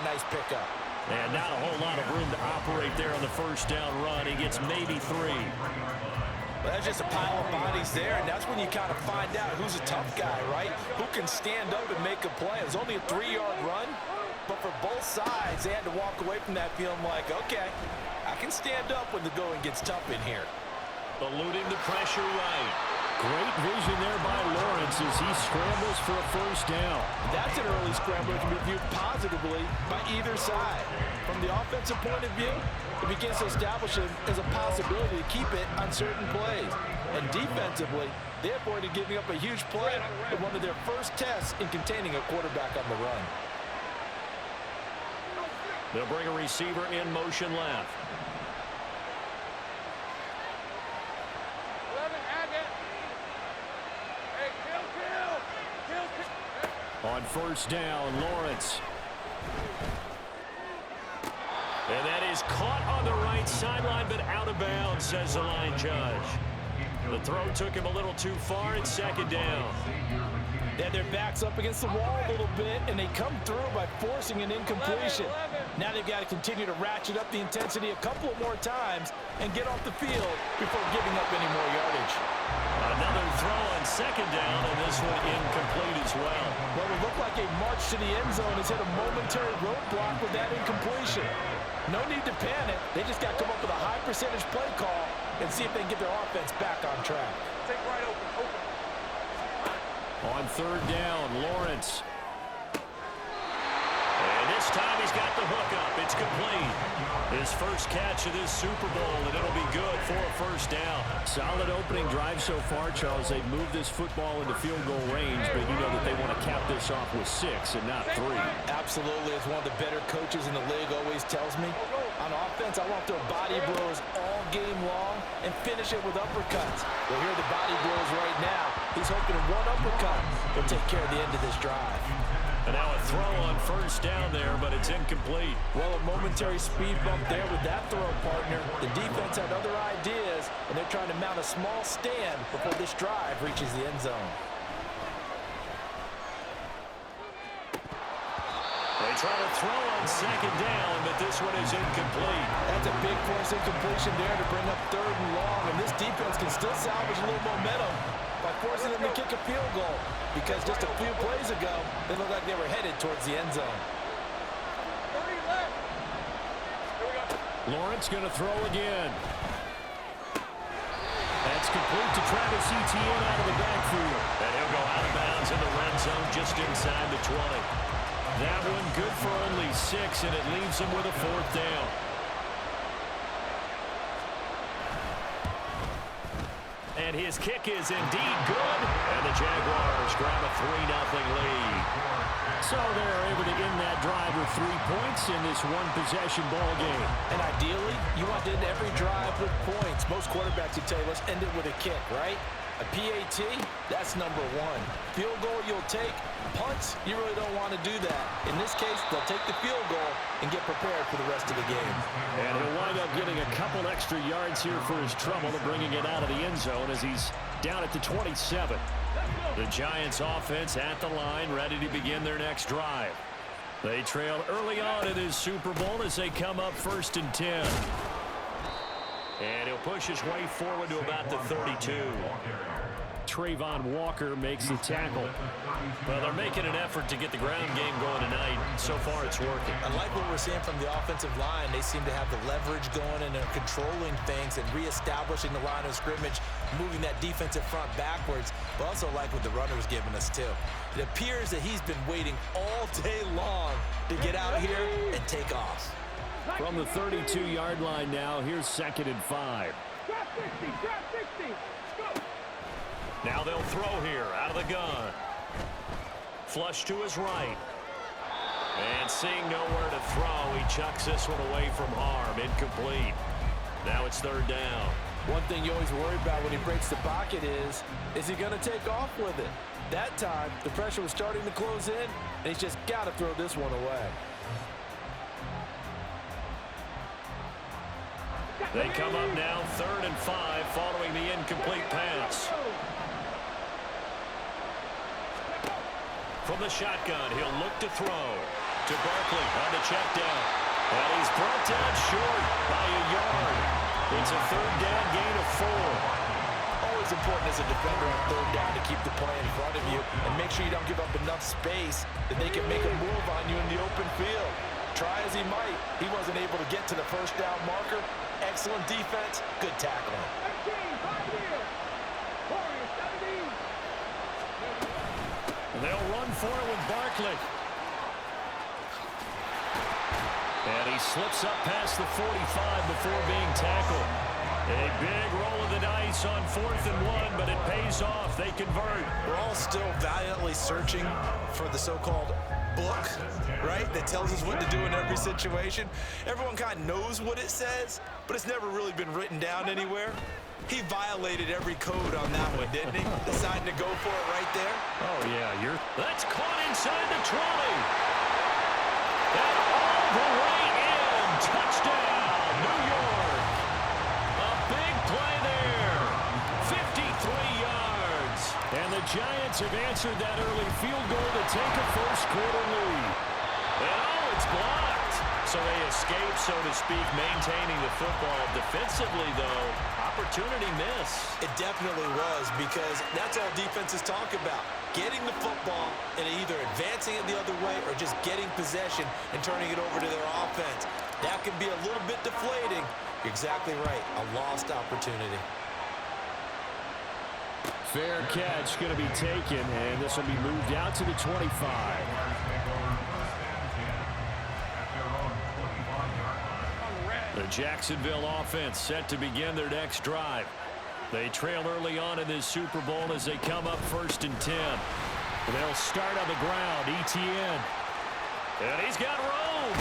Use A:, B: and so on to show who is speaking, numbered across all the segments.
A: nice pickup.
B: And not a whole lot of room to operate there on the first down run. He gets maybe 3.
A: Well, that's just a pile of bodies there, and that's when you kind of find out who's a tough guy, right? Who can stand up and make a play. It was only a 3-yard run, but for both sides, they had to walk away from that feeling like, okay, I can stand up when the going gets tough in here.
B: Eluding the pressure right. Great vision there by Lawrence as he scrambles for a first down.
A: That's an early scramble that can be viewed positively by either side. From the offensive point of view, it begins to establish it as a possibility to keep it on certain plays. And defensively, they avoided giving up a huge play in one of their first tests in containing a quarterback on the run.
B: They'll bring a receiver in motion left. On first down, Lawrence. And that is caught on the right sideline, but out of bounds, says the line judge. The throw took him a little too far. It's second down.
A: They had their backs up against the wall a little bit, and they come through by forcing an incompletion. Now they've got to continue to ratchet up the intensity a couple of more times and get off the field before giving up any more yardage.
B: Another throw on second down, and this one incomplete as well.
A: Well, it looked like a march to the end zone has hit a momentary roadblock with that incompletion. No need to panic. They just got to come up with a high percentage play call and see if they can get their offense back on track.
C: Take right open.
B: On third down, Lawrence. And this time he's got the hook up. It's complete. His first catch of this Super Bowl, and it'll be good for a first down. Solid opening drive so far, Charles. They've moved this football into field goal range, but you know that they want to cap this off with 6 and not 3.
A: Absolutely. As one of the better coaches in the league always tells me, on offense, I want to throw body blows all game long and finish it with uppercuts. Well, here are the body blows right now. He's hoping one uppercut will take care of the end of this drive.
B: And now a throw on first down there, but it's incomplete.
A: Well, a momentary speed bump there with that throw, partner. The defense had other ideas, and they're trying to mount a small stand before this drive reaches the end zone.
B: They try to throw on second down, but this one is incomplete.
A: That's a big force incompletion there to bring up third and long, and this defense can still salvage a little momentum by forcing them to kick a field goal, because just a few plays ago, they looked like they were headed towards the end zone.
C: 30 left. Here we go.
B: Lawrence going to throw again. That's complete to Travis Etienne out of the backfield. And he'll go out of bounds in the red zone just inside the 20. That one good for only 6, and it leaves him with a fourth down. And his kick is indeed good. And the Jaguars grab a 3-0 lead. So they're able to end that drive with 3 points in this one-possession ball game.
A: And ideally, you want to end every drive with points. Most quarterbacks would tell you, let's end it with a kick, right? A PAT, that's number 1. Field goal you'll take. Punts, you really don't want to do that. In this case, they'll take the field goal and get prepared for the rest of the game.
B: And he'll wind up getting a couple extra yards here for his trouble of bringing it out of the end zone as he's down at the 27. The Giants offense at the line, ready to begin their next drive. They trail early on in this Super Bowl as they come up 1st and 10. And he'll push his way forward to about the 32. Trayvon Walker makes the tackle. Well, they're making an effort to get the ground game going tonight. So far, it's working.
A: I like what we're seeing from the offensive line. They seem to have the leverage going, and they're controlling things and reestablishing the line of scrimmage, moving that defensive front backwards. But also like what the runner's giving us, too. It appears that he's been waiting all day long to get out here and take off.
B: From the 32-yard line now, here's 2nd and 5.
C: Drop 60, drop 60. Go.
B: Now they'll throw here out of the gun. Flush to his right. And seeing nowhere to throw, he chucks this one away from harm. Incomplete. Now it's 3rd down.
A: One thing you always worry about when he breaks the pocket is he going to take off with it? That time, the pressure was starting to close in, and he's just got to throw this one away.
B: They come up now 3rd and 5 following the incomplete pass. From the shotgun, he'll look to throw. to Barkley on the check down. And he's brought down short by a yard. It's a third down gain of 4.
A: Always important as a defender on third down to keep the play in front of you and make sure you don't give up enough space that they can make a move on you in the open field. Try as he might, he wasn't able to get to the first down marker. Excellent defense, good tackling.
B: They'll run for it with Barkley. And he slips up past the 45 before being tackled. A big roll of the dice on 4th and 1, but it pays off. They convert.
A: We're all still valiantly searching for the so-called book, right, that tells us what to do in every situation. Everyone kind of knows what it says, but it's never really been written down anywhere. He violated every code on that one, didn't he? Deciding to go for it right there.
B: Oh, yeah, that's caught inside the 20. And all the way in. Touchdown, New York. A big play there. 53 yards. And the Giants have answered that early field goal to take a first-quarter lead. And it's blocked. So they escape, so to speak, maintaining the football. Defensively, though, opportunity miss.
A: It definitely was, because that's all defenses talk about. Getting the football and either advancing it the other way or just getting possession and turning it over to their offense. That can be a little bit deflating. You're exactly right. A lost opportunity.
B: Fair catch going to be taken, and this will be moved out to the 25. The Jacksonville offense set to begin their next drive. They trail early on in this Super Bowl as they come up 1st and 10. They'll start on the ground. Etienne. And he's got room.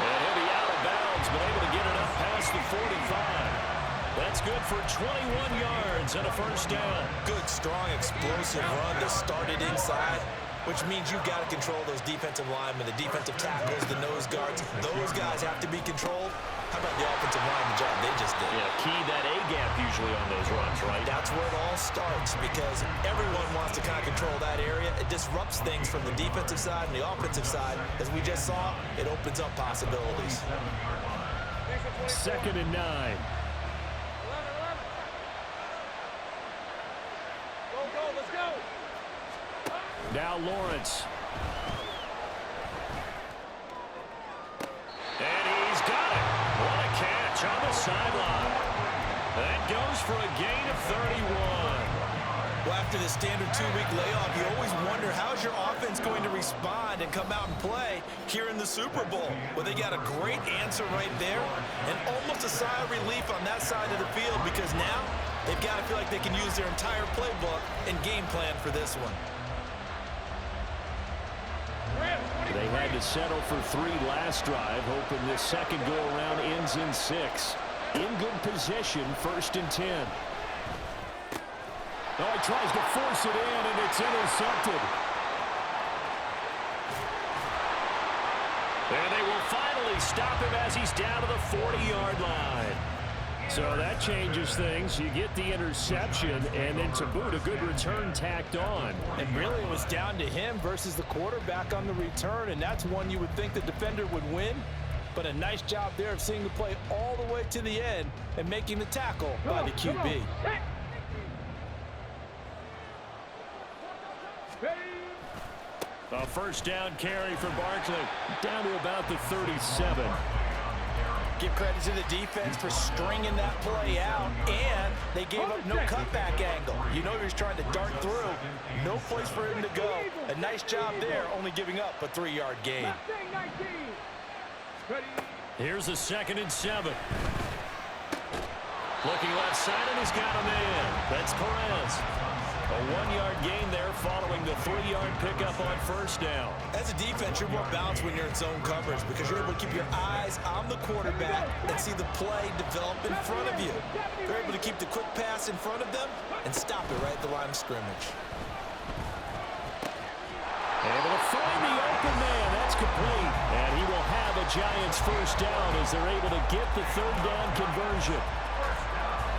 B: And he'll be out of bounds, but able to get it up past the 45. That's good for 21 yards and a first down.
A: Good, strong, explosive run that started inside, which means you've got to control those defensive linemen, the defensive tackles, the nose guards. Those guys have to be controlled. How about the offensive line, the job they just did?
B: Yeah, key that A-gap usually on those runs, right?
A: That's where it all starts, because everyone wants to kind of control that area. It disrupts things from the defensive side and the offensive side. As we just saw, it opens up possibilities.
B: 2nd and 9.
C: 11. Go, let's go.
B: Now Lawrence. And he's got it. What a catch on the sideline. That goes for a gain of 31.
A: Well, after the standard 2-week layoff, you always wonder, how's your offense going to respond and come out and play here in the Super Bowl? Well, they got a great answer right there, and almost a sigh of relief on that side of the field, because now they've got to feel like they can use their entire playbook and game plan for this one.
B: They had to settle for 3 last drive, hoping this second go-around ends in 6. In good position, 1st and 10. Oh, he tries to force it in, and it's intercepted. And they will finally stop him as he's down to the 40-yard line. So that changes things. You get the interception, and then to boot, a good return tacked on.
A: And really, it was down to him versus the quarterback on the return, and that's one you would think the defender would win. But a nice job there of seeing the play all the way to the end and making the tackle by the QB.
B: A first down carry for Barkley, down to about the 37.
A: Give credit to the defense for stringing that play out, and they gave up no cutback angle. You know he was trying to dart through. No place for him to go. A nice job there, only giving up a 3-yard gain.
B: Here's a 2nd and 7. Looking left side, and he's got him in. That's Perez. A 1-yard gain there following the 3-yard pickup on first down.
A: As a defense, you're more balanced when you're in zone coverage because you're able to keep your eyes on the quarterback and see the play develop in front of you. You're able to keep the quick pass in front of them and stop it right at the line of scrimmage.
B: Able to find the open man. That's complete. And he will have a Giants first down as they're able to get the 3rd down conversion.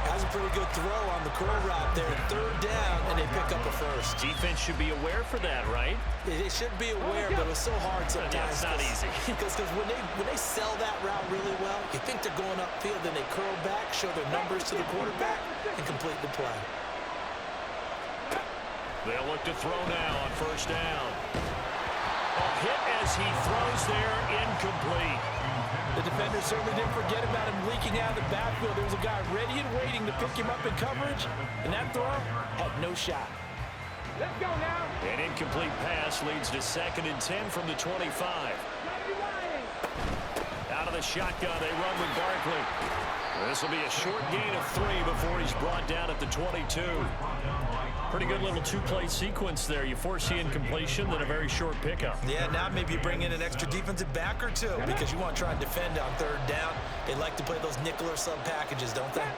A: As has a pretty good throw on the curl route there. Third down, and they pick up a first.
B: Defense should be aware for that, right?
A: They should be aware, but it's so hard sometimes.
B: Yeah, it's not easy.
A: Because when they sell that route really well, you think they're going upfield, then they curl back, show their numbers to the quarterback, and complete the play.
B: They'll look to throw now on first down. A hit as he throws there, incomplete.
A: The defender certainly didn't forget about him leaking out of the backfield. There was a guy ready and waiting to pick him up in coverage, and that throw had no shot.
C: Let's go now.
B: An incomplete pass leads to 2nd and 10 from the 25. Out of the shotgun, they run with Barkley. This will be a short gain of 3 before he's brought down at the 22. Pretty good little two-play sequence there. You force the incompletion, then a very short pickup.
A: Yeah, now maybe you bring in an extra defensive back or two because you want to try and defend on third down. They like to play those nickel or sub packages, don't they?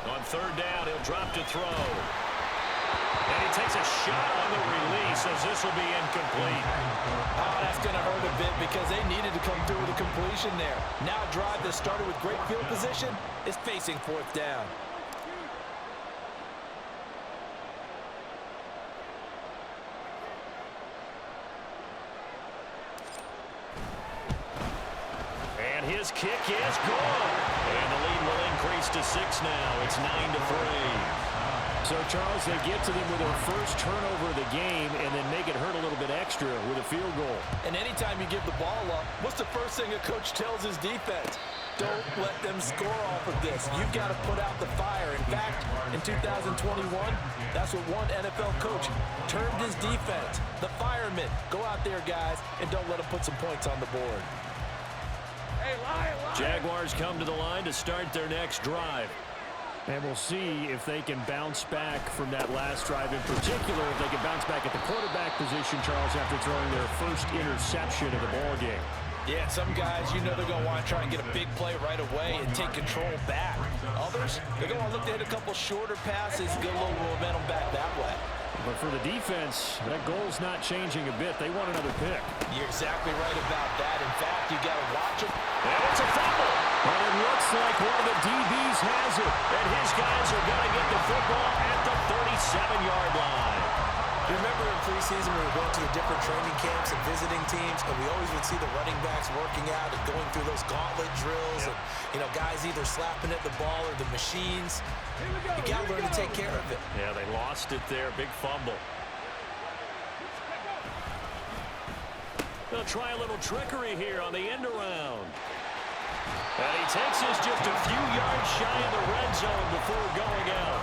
B: On third down, he'll drop to throw. And he takes a shot on the release as this will be incomplete.
A: Oh, that's going to hurt a bit because they needed to come through with a completion there. Now a drive that started with great field position is facing fourth down.
B: And his kick is good. And the lead will increase to 6 now. It's 9-3. So, Charles, they get to them with their first turnover of the game and then make it hurt a little bit extra with a field goal.
A: And anytime you give the ball up, what's the first thing a coach tells his defense? Don't let them score off of this. You've got to put out the fire. In fact, in 2021, that's what one NFL coach termed his defense. The firemen. Go out there, guys, and don't let them put some points on the board.
C: Hey, lie.
B: Jaguars come to the line to start their next drive. And we'll see if they can bounce back from that last drive. In particular, if they can bounce back at the quarterback position, Charles, after throwing their first interception of the ball game.
A: Yeah, some guys, you know they're going to want to try and get a big play right away and take control back. Others, they're going to look to hit a couple shorter passes and get a little momentum back that way.
B: But for the defense, that goal's not changing a bit. They want another pick.
A: You're exactly right about that. In fact, you got to watch them.
B: And it's a fumble. But it looks like one of the DBs has it. And his guys are going to get the football at the 37-yard line.
A: Remember in preseason we were going to the different training camps and visiting teams, and we always would see the running backs working out and going through those gauntlet drills, and guys either slapping at the ball or the machines. You got to learn to take care of it.
B: Yeah, they lost it there. Big fumble. They'll try a little trickery here on the end around. And he takes us just a few yards shy of the red zone before going out.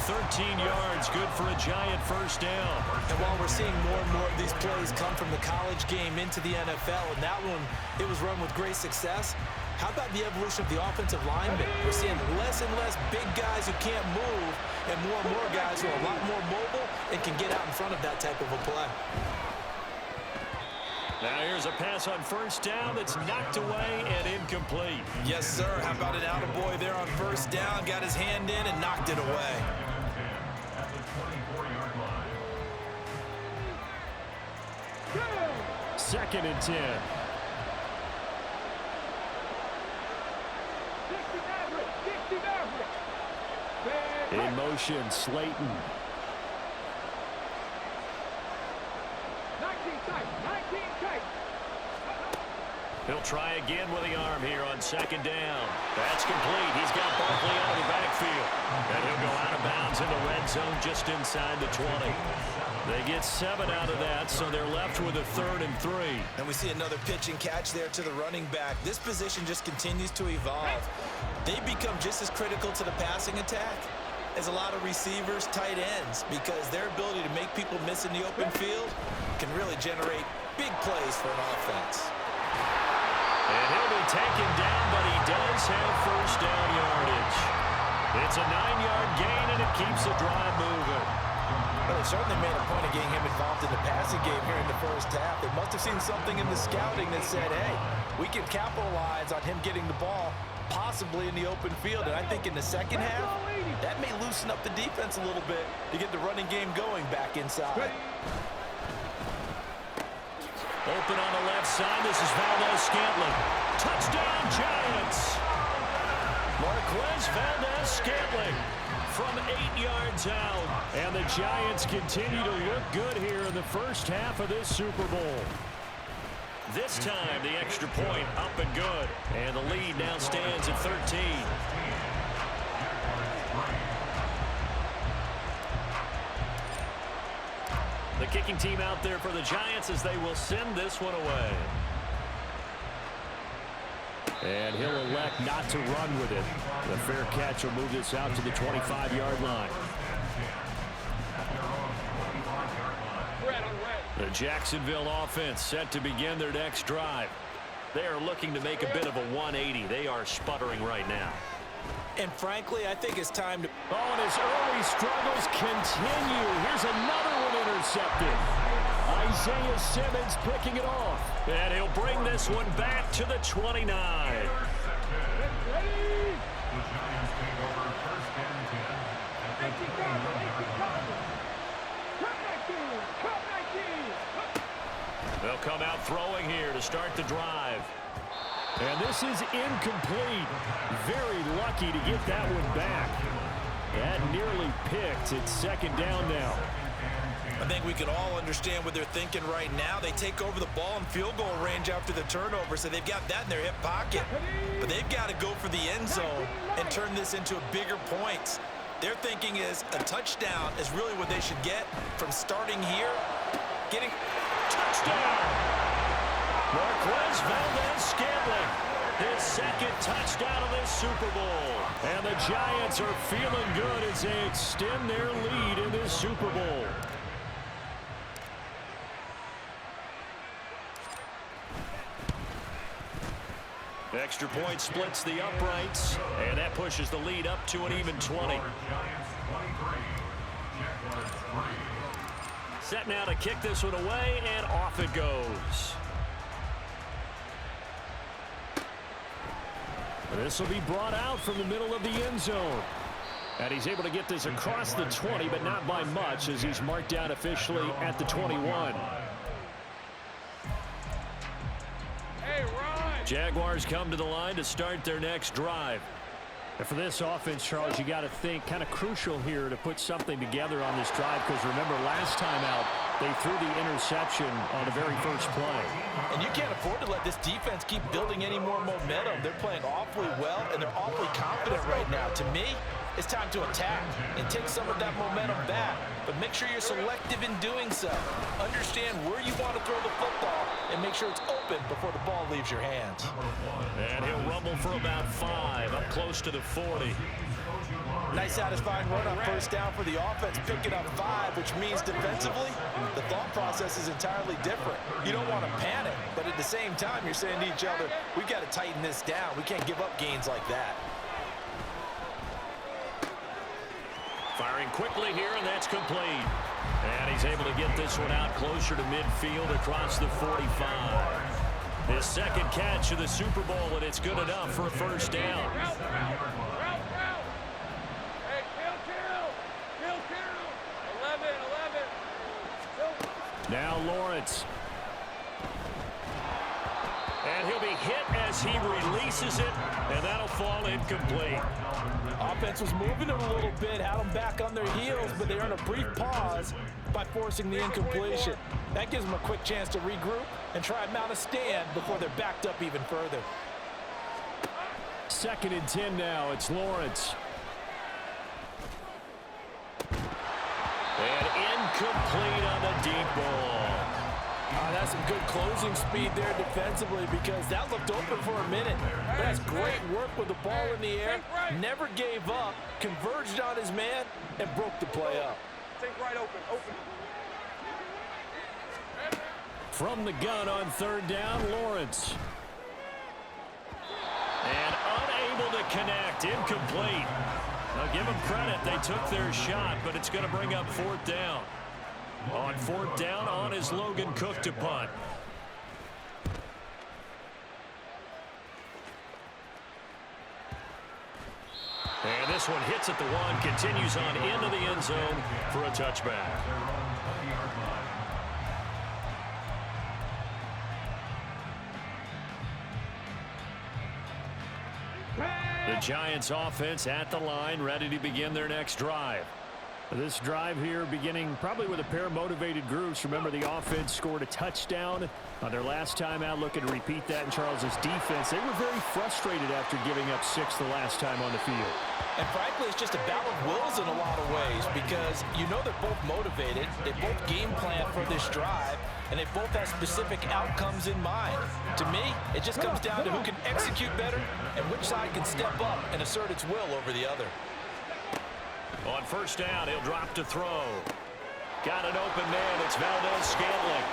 B: 13 yards, good for a giant first down.
A: And while we're seeing more and more of these plays come from the college game into the NFL, and that one, it was run with great success, how about the evolution of the offensive linemen? We're seeing less and less big guys who can't move and more guys who are a lot more mobile and can get out in front of that type of a play.
B: Now here's a pass on first down that's knocked away and incomplete.
A: Yes, sir. How about an attaboy there on first down? Got his hand in and knocked it away.
B: Second and 10. In motion, Slayton.
C: 19 tight.
B: He'll try again with the arm here on second down. That's complete. He's got Barkley out of the backfield. And he'll go out of bounds in the red zone just inside the 20. They get 7 out of that, so they're left with a 3rd and 3.
A: And we see another pitch and catch there to the running back. This position just continues to evolve. They become just as critical to the passing attack as a lot of receivers, tight ends, because their ability to make people miss in the open field can really generate big plays for an offense.
B: And he'll be taken down, but he does have first down yardage. It's a 9-yard gain, and it keeps the drive moving.
A: Well, they certainly made a point of getting him involved in the passing game here in the first half. They must have seen something in the scouting that said, hey, we can capitalize on him getting the ball possibly in the open field. And I think in the second half, that may loosen up the defense a little bit to get the running game going back inside.
B: Open on the left side. This is Valdez Scantling. Touchdown, Giants! Marquez Valdez-Scantling from 8 yards out. And the Giants continue to look good here in the first half of this Super Bowl. This time, the extra point up and good. And the lead now stands at 13. The kicking team out there for the Giants as they will send this one away. And he'll elect not to run with it. The fair catch will move this out to the 25-yard line. The Jacksonville offense set to begin their next drive. They are looking to make a bit of a 180. They are sputtering right now.
A: And frankly, I think it's time to...
B: Oh, and his early struggles continue. Here's another one intercepted. Isaiah Simmons picking it off. And he'll bring this one back to the 29. They'll come out throwing here to start the drive. And this is incomplete. Very lucky to get that one back. That nearly picked. It's second down now.
A: I think we can all understand what they're thinking right now. They take over the ball in field goal range after the turnover, so they've got that in their hip pocket. But they've got to go for the end zone and turn this into a bigger points. Their thinking is a touchdown is really what they should get from starting here. Getting touchdown.
B: Marquez Valdez-Scantling, his second touchdown of this Super Bowl. And the Giants are feeling good as they extend their lead in this Super Bowl. Extra point splits the uprights, and that pushes the lead up to an even 20. Set now to kick this one away, and off it goes. This will be brought out from the middle of the end zone. And he's able to get this across the 20, but not by much, as he's marked down officially at the 21. Jaguars come to the line to start their next drive. And for this offense, Charles, you got to think kind of crucial here to put something together on this drive, because remember last time out they threw the interception on the very first play.
A: And you can't afford to let this defense keep building any more momentum. They're playing awfully well, and they're awfully confident right now. To me, it's time to attack and take some of that momentum back. But make sure you're selective in doing so. Understand where you want to throw the football and make sure it's open before the ball leaves your hands.
B: And he'll rumble for about 5, up close to the 40.
A: Nice satisfying run on first down for the offense, picking up 5, which means defensively, the thought process is entirely different. You don't want to panic, but at the same time, you're saying to each other, we've got to tighten this down. We can't give up gains like that.
B: Firing quickly here, and that's complete. And he's able to get this one out closer to midfield across the 45. His second catch of the Super Bowl, and it's good enough for a first down. Now Lawrence. And he'll be hit as he releases it, and that'll fall incomplete.
A: Offense was moving them a little bit, had them back on their heels, but they earned a brief pause by forcing the incompletion. That gives them a quick chance to regroup and try and mount a stand before they're backed up even further.
B: 2nd and 10 now. It's Lawrence. And incomplete on the deep ball.
A: That's some good closing speed there defensively, because that looked open for a minute. But that's great work with the ball in the air. Never gave up, converged on his man, and broke the play up.
C: Take right open.
B: From the gun on 3rd down, Lawrence. And unable to connect, incomplete. Now give them credit, they took their shot, but it's going to bring up 4th down. On 4th down, on is Logan Cook to punt. And this one hits at the 1, continues on into the end zone for a touchback.
C: Hey!
B: The Giants offense at the line, ready to begin their next drive. This drive here beginning probably with a pair of motivated groups. Remember, the offense scored a touchdown on their last time out, looking to repeat that in Charles's defense. They were very frustrated after giving up 6 the last time on the field.
A: And frankly, it's just a battle of wills in a lot of ways because you know they're both motivated. They both game plan for this drive, and they both have specific outcomes in mind. To me, it just comes down to who can execute better and which side can step up and assert its will over the other.
B: On first down, he'll drop to throw. Got an open man. It's Valdez-Scantling.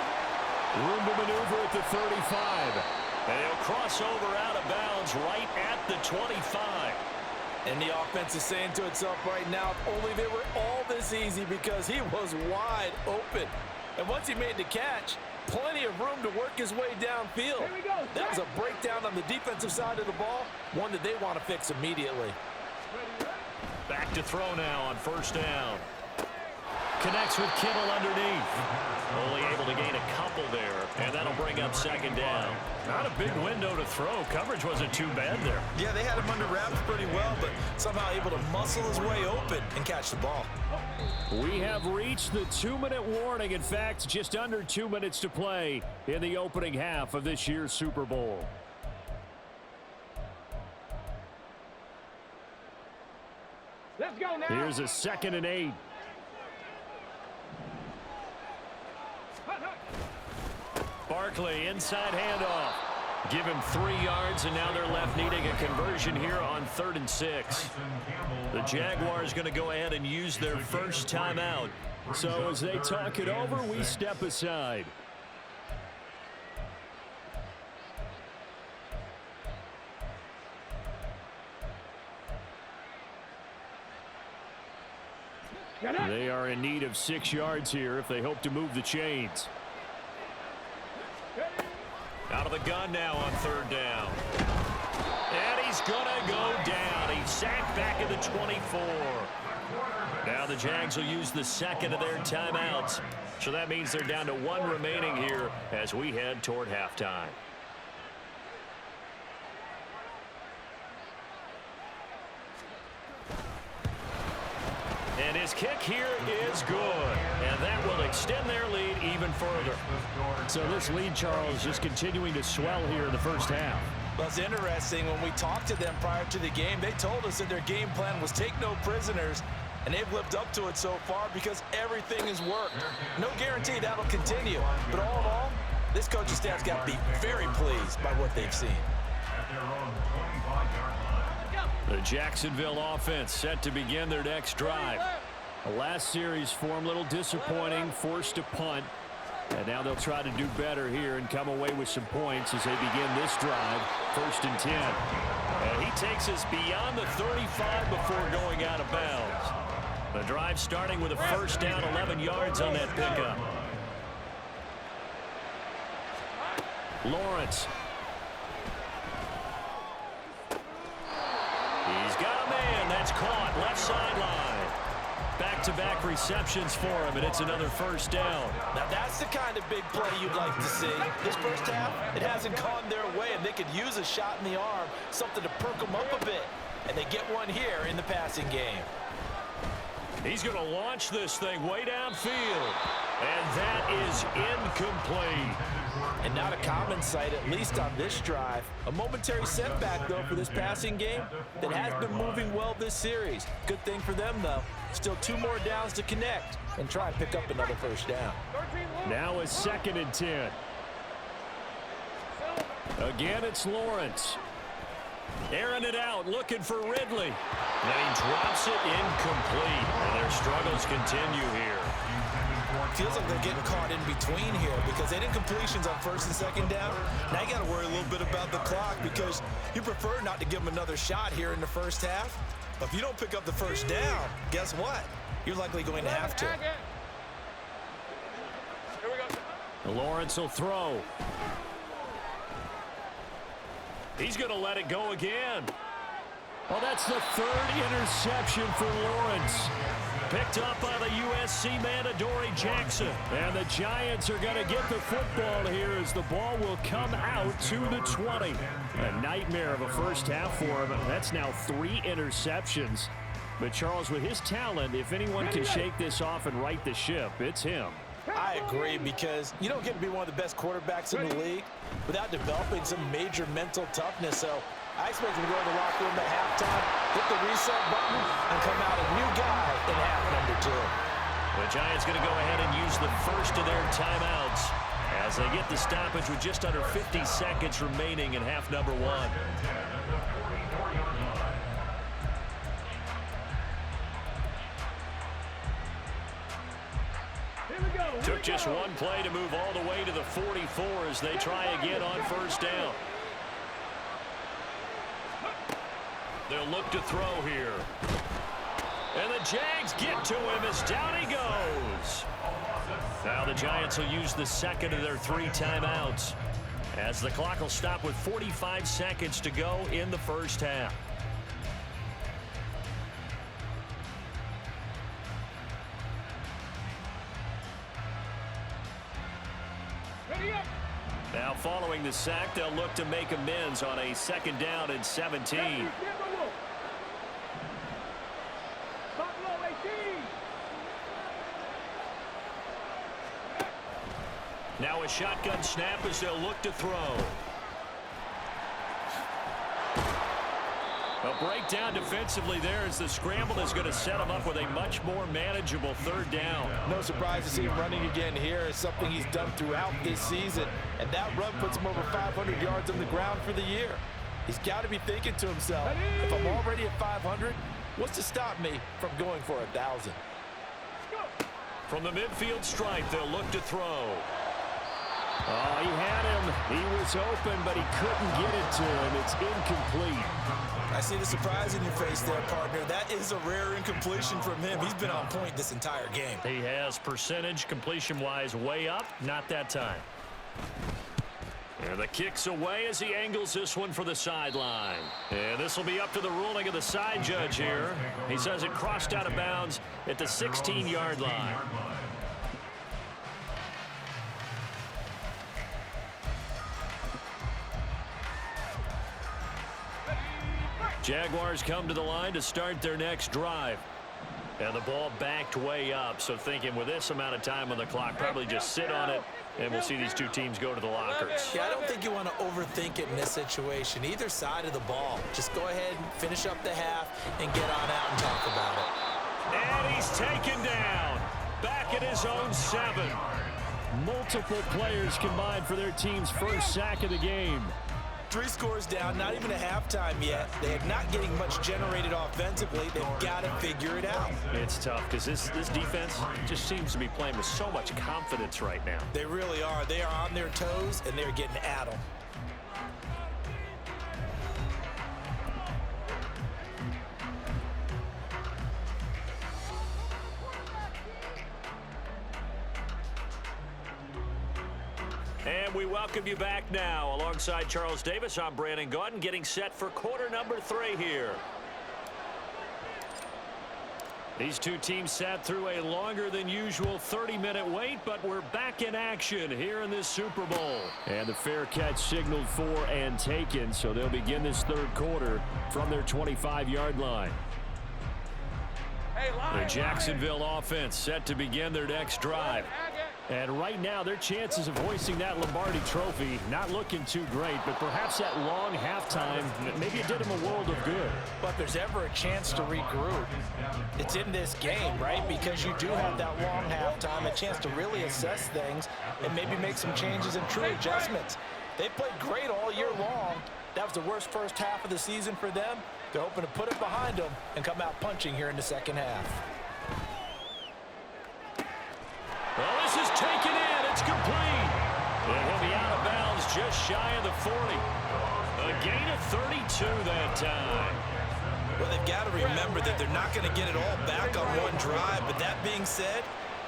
B: Room to maneuver at the 35. And he'll cross over out of bounds right at the 25.
A: And the offense is saying to itself right now, if only they were all this easy because he was wide open. And once he made the catch, plenty of room to work his way downfield. That was a breakdown on the defensive side of the ball, one that they want to fix immediately.
B: Back to throw now on first down. Connects with Kittle underneath. Only able to gain a couple there, and that'll bring up second down. Not a big window to throw. Coverage wasn't too bad there.
A: Yeah, they had him under wraps pretty well, but somehow able to muscle his way open and catch the ball.
B: We have reached the 2-minute warning. In fact, just under 2 minutes to play in the opening half of this year's Super Bowl.
C: Let's go now.
B: Here's a 2nd and 8. Barkley, inside handoff. Give him 3 yards, and now they're left needing a conversion here on 3rd and 6. The Jaguars going to go ahead and use their first timeout. So as they talk it over, we step aside. They are in need of 6 yards here if they hope to move the chains. Out of the gun now on 3rd down. And he's going to go down. He's sacked back at the 24. Now the Jags will use the 2nd of their timeouts. So that means they're down to 1 remaining here as we head toward halftime. And his kick here is good. And that will extend their lead even further. So this lead, Charles, just continuing to swell here in the first half.
A: Well, it's interesting. When we talked to them prior to the game, they told us that their game plan was take no prisoners, and they've lived up to it so far because everything has worked. No guarantee that'll continue. But all in all, this coaching staff's got to be very pleased by what they've seen.
B: The Jacksonville offense set to begin their next drive. The last series form a little disappointing, forced to punt. And now they'll try to do better here and come away with some points as they begin this drive, 1st and 10. And he takes us beyond the 35 before going out of bounds. The drive starting with a first down, 11 yards on that pickup. Lawrence. He's got a man. That's caught. Left sideline. Back-to-back receptions for him, and it's another first down.
A: Now that's the kind of big play you'd like to see. This first half, it hasn't gone their way, and they could use a shot in the arm, something to perk them up a bit. And they get one here in the passing game.
B: He's going to launch this thing way downfield. And that is incomplete.
A: And not a common sight, at least on this drive. A momentary setback, though, for this passing game that has been moving well this series. Good thing for them, though. Still 2 more downs to connect and try and pick up another first down.
B: Now a 2nd and 10. Again, it's Lawrence. Airing it out, looking for Ridley. And he drops it incomplete. And their struggles continue here.
A: Feels like they're getting caught in between here because they did completions on 1st and 2nd down. Now you got to worry a little bit about the clock because you prefer not to give them another shot here in the first half. But if you don't pick up the first down, guess what? You're likely going to have to.
C: Here we go.
B: Lawrence will throw. He's going to let it go again. Well, that's the 3rd interception for Lawrence. Picked up by the USC man, Adoree Jackson. And the Giants are going to get the football here as the ball will come out to the 20. A nightmare of a first half for him. That's now 3 interceptions. But Charles, with his talent, if anyone can shake this off and right the ship, it's him.
A: I agree, because you don't get to be one of the best quarterbacks in the league without developing some major mental toughness. So I expect him to go to the locker room at halftime, hit the reset button, and come out a new guy in half number 2.
B: The Giants going to go ahead and use the first of their timeouts as they get the stoppage with just under 50 seconds remaining in half number 1. Took just one play to move all the way to the 44 as they try again on first down. They'll look to throw here. And the Jags get to him as down he goes. Now the Giants will use the second of their 3 timeouts as the clock will stop with 45 seconds to go in the first half. Now following the sack, they'll look to make amends on a 2nd down and 17. Now a shotgun snap as they'll look to throw. A breakdown defensively there as the scramble is going to set him up with a much more manageable 3rd down.
A: No surprise to see him running again here. It's something he's done throughout this season. And that run puts him over 500 yards on the ground for the year. He's got to be thinking to himself, if I'm already at 500, what's to stop me from going for 1,000?
B: From the midfield stripe, they'll look to throw. Oh, he had him. He was open, but he couldn't get it to him. It's incomplete.
A: I see the surprise in your face there, partner. That is a rare incompletion from him. He's been on point this entire game.
B: He has percentage completion-wise way up. Not that time. And the kick's away as he angles this one for the sideline. And this will be up to the ruling of the side judge here. He says it crossed out of bounds at the 16-yard line. Jaguars come to the line to start their next drive. And the ball backed way up, so thinking with this amount of time on the clock, probably just sit on it, and we'll see these two teams go to the lockers.
A: Yeah, I don't think you want to overthink it in this situation. Either side of the ball. Just go ahead and finish up the half and get on out and talk about it.
B: And he's taken down. Back at his own 7. Multiple players combined for their team's first sack of the game.
A: 3 scores down, not even a halftime yet. They're not getting much generated offensively. They've got to figure it out.
B: It's tough because this defense just seems to be playing with so much confidence right now.
A: They really are. They are on their toes, and they're getting at them.
B: And we welcome you back now. Alongside Charles Davis, I'm Brandon Gaudin, getting set for quarter number 3 here. These two teams sat through a longer than usual 30-minute wait, but we're back in action here in this Super Bowl. And the fair catch signaled for and taken, so they'll begin this 3rd quarter from their 25-yard line. The Jacksonville offense set to begin their next drive. And right now, their chances of hoisting that Lombardi trophy not looking too great, but perhaps that long halftime, maybe it did them a world of good.
A: But if there's ever a chance to regroup, it's in this game, right? Because you do have that long halftime, a chance to really assess things and maybe make some changes and true adjustments. They played great all year long. That was the worst first half of the season for them. They're hoping to put it behind them and come out punching here in the second half.
B: Well, this is taken in. It's complete. And he'll be out of bounds just shy of the 40. A gain of 32 that time.
A: Well, they've got to remember that they're not going to get it all back on one drive. But that being said,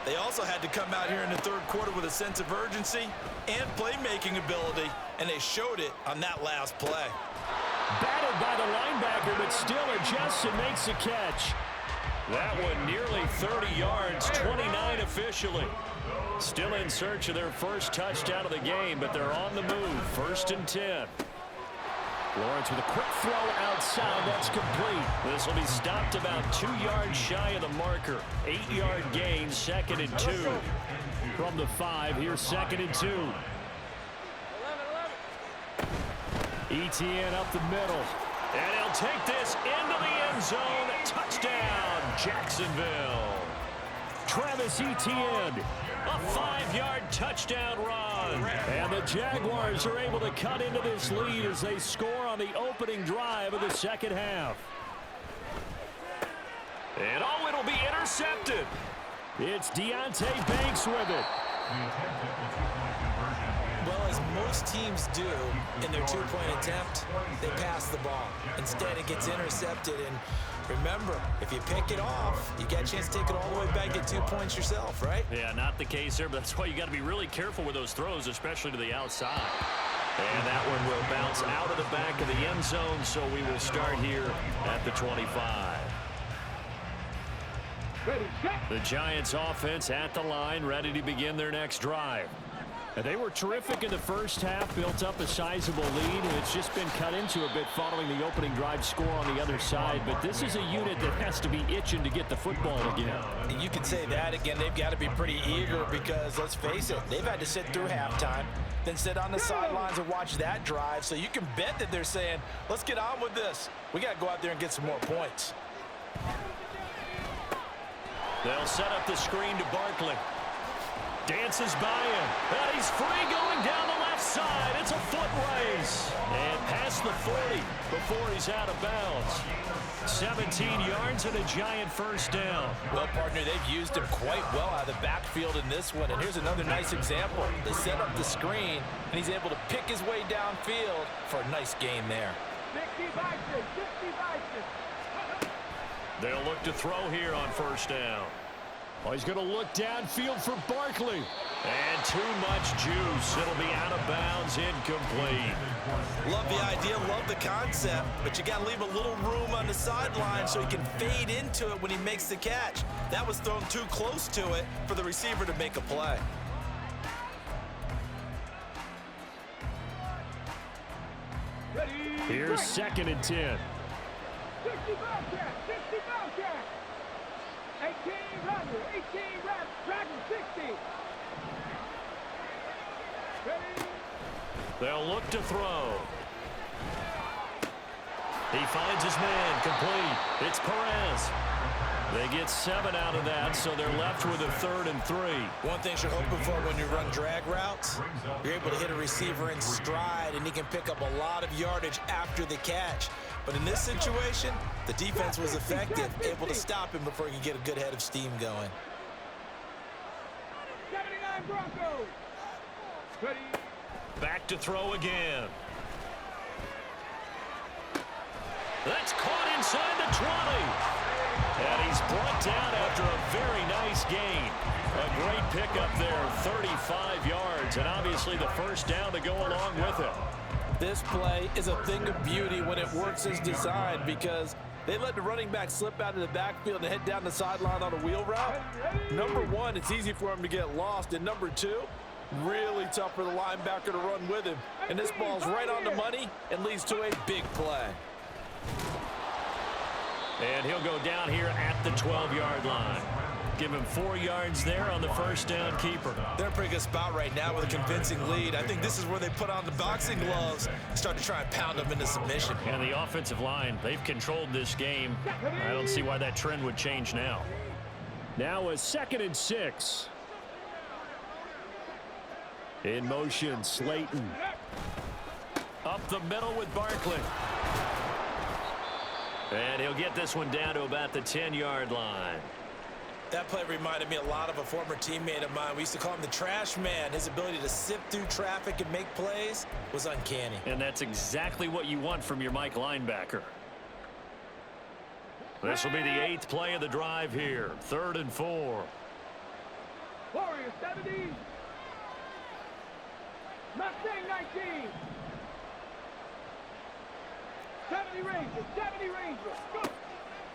A: they also had to come out here in the 3rd quarter with a sense of urgency and playmaking ability. And they showed it on that last play.
B: Batted by the linebacker, but still adjusts and makes the catch. That one nearly 30 yards, 29 officially. Still in search of their first touchdown of the game, but they're on the move. 1st and 10. Lawrence with a quick throw outside. That's complete. This will be stopped about 2 yards shy of the marker. 8-yard gain, 2nd and 2. From the 5, here's 2nd and 2. ETN up the middle. And he'll take this into the end zone. Touchdown, Jacksonville. Travis Etienne, a 5-yard touchdown run. And the Jaguars are able to cut into this lead as they score on the opening drive of the second half. And oh, it'll be intercepted. It's Deonte Banks with it.
A: Well, as most teams do in their two-point attempt, they pass the ball. Instead, it gets intercepted. And remember, if you pick it off, you get a chance to take it all the way back, get 2 points yourself, right?
B: Yeah, not the case there, but that's why you got to be really careful with those throws, especially to the outside. And that one will bounce out of the back of the end zone, so we will start here at the 25. The Giants offense at the line, ready to begin their next drive. They were terrific in the first half, built up a sizable lead, and it's just been cut into a bit following the opening drive score on the other side. But this is a unit that has to be itching to get the football again.
A: And you can say that again. They've got to be pretty eager because, let's face it, they've had to sit through halftime, then sit on the sidelines and watch that drive. So you can bet that they're saying, let's get on with this. We got to go out there and get some more points.
B: They'll set up the screen to Barkley. Dances by him. And he's free going down the left side. It's a foot race. And past the 40 before he's out of bounds. 17 yards and a Giant first down.
A: Well, partner, they've used him quite well out of the backfield in this one. And here's another nice example. They set up the screen, and he's able to pick his way downfield for a nice gain there.
B: They'll look to throw here on first down. Oh, he's going to look downfield for Barkley. And too much juice. It'll be out of bounds, incomplete.
A: Love the idea, love the concept, but you got to leave a little room on the sideline so he can fade into it when he makes the catch. That was thrown too close to it for the receiver to make a play.
B: Here's 2nd and 10.
C: 60 Bobcat, 60 Bobcat. 18 Runner, 18 Rap, Dragon 60. Ready?
B: They'll look to throw. He finds his man, complete. It's Perez. They get 7 out of that, so they're left with a 3rd and 3.
A: One thing you're hoping for when you run drag routes, you're able to hit a receiver in stride, and he can pick up a lot of yardage after the catch. But in this situation, the defense was effective, able to stop him before he could get a good head of steam going.
C: 79 Broncos. Ready?
B: Back to throw again. That's caught inside the 20. And he's brought down after a very nice gain. A great pickup there, 35 yards, and obviously the first down to go along with it.
A: This play is a thing of beauty when it works as designed because they let the running back slip out of the backfield and head down the sideline on a wheel route. Number one, it's easy for him to get lost. And number two, really tough for the linebacker to run with him. And this ball's right on the money and leads to a big play.
B: And he'll go down here at the 12-yard line. Give him 4 yards there on the first down keeper.
A: They're in a pretty good spot right now with a convincing lead. I think this is where they put on the boxing gloves and start to try and pound them into submission.
B: And the offensive line, they've controlled this game. I don't see why that trend would change now. Now a 2nd and 6. In motion, Slayton. Up the middle with Barkley. And he'll get this one down to about the 10-yard line.
A: That play reminded me a lot of a former teammate of mine. We used to call him the trash man. His ability to sift through traffic and make plays was uncanny.
B: And that's exactly what you want from your Mike linebacker. This will be the 8th play of the drive here. 3rd and 4.
C: Warriors 70. Mustang 19. 70 Rangers, 70 Rangers. Go.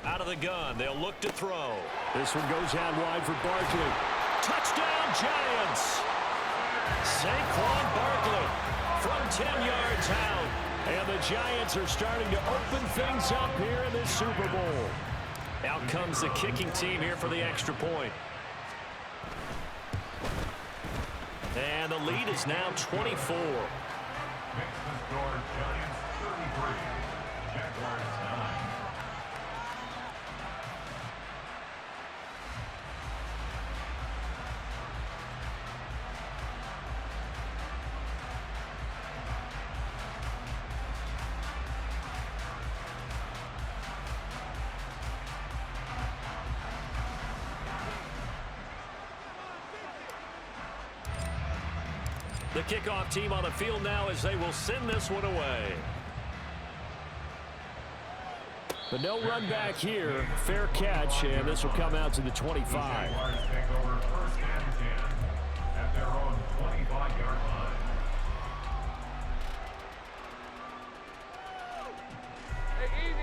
B: Out of the gun, they'll look to throw. This one goes out wide for Barkley. Touchdown, Giants! Saquon Barkley from 10 yards out. And the Giants are starting to open things up here in this Super Bowl. Out comes the kicking team here for the extra point. And the lead is now 24. The kickoff team on the field now as they will send this one away. But no run back here. Fair catch, and this will come out to the 25.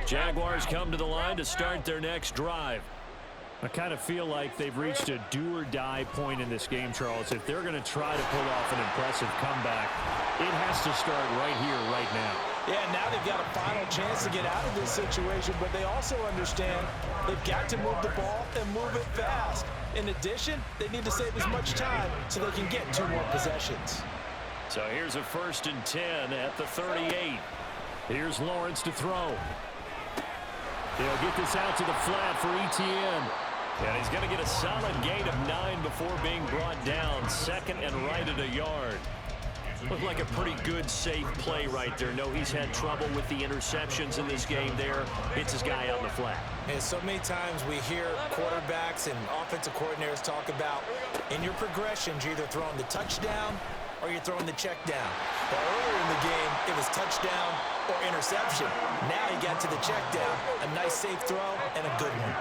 B: Jaguars come to the line to start their next drive. I kind of feel like they've reached a do-or-die point in this game, Charles. If they're going to try to pull off an impressive comeback, it has to start right here, right now.
A: Yeah, now they've got a final chance to get out of this situation, but they also understand they've got to move the ball and move it fast. In addition, they need to save as much time so they can get 2 more possessions.
B: So here's a 1st and 10 at the 38. Here's Lawrence to throw. They'll get this out to the flat for Etienne. And he's going to get a solid gain of 9 before being brought down. 2nd and right at a yard. Looked like a pretty good, safe play right there. No, he's had trouble with the interceptions in this game there. Hits his guy out in the flat.
A: And so many times we hear quarterbacks and offensive coordinators talk about in your progressions, you're either throwing the touchdown or you're throwing the check down. But earlier in the game, it was touchdown or interception. Now he got to the check down. A nice safe throw and a good one.